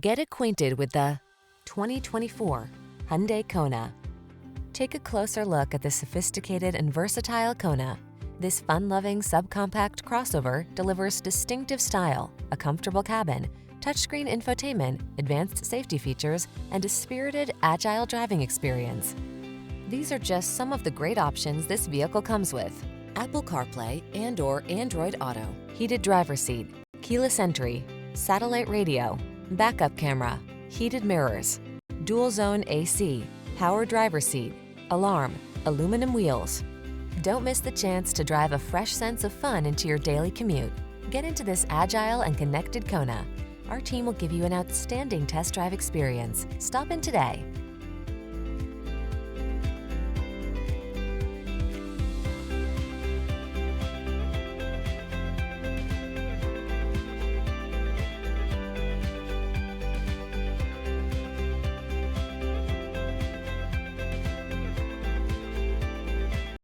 Get acquainted with the 2024 Hyundai Kona. Take a closer look at the sophisticated and versatile Kona. This fun-loving subcompact crossover delivers distinctive style, a comfortable cabin, touchscreen infotainment, advanced safety features, and a spirited, agile driving experience. These are just some of the great options this vehicle comes with: Apple CarPlay and/or Android Auto, heated driver's seat, keyless entry, satellite radio, backup camera, heated mirrors, dual zone AC, power driver's seat, alarm, aluminum wheels. Don't miss the chance to drive a fresh sense of fun into your daily commute. Get into this agile and connected Kona. Our team will give you an outstanding test drive experience. Stop in today.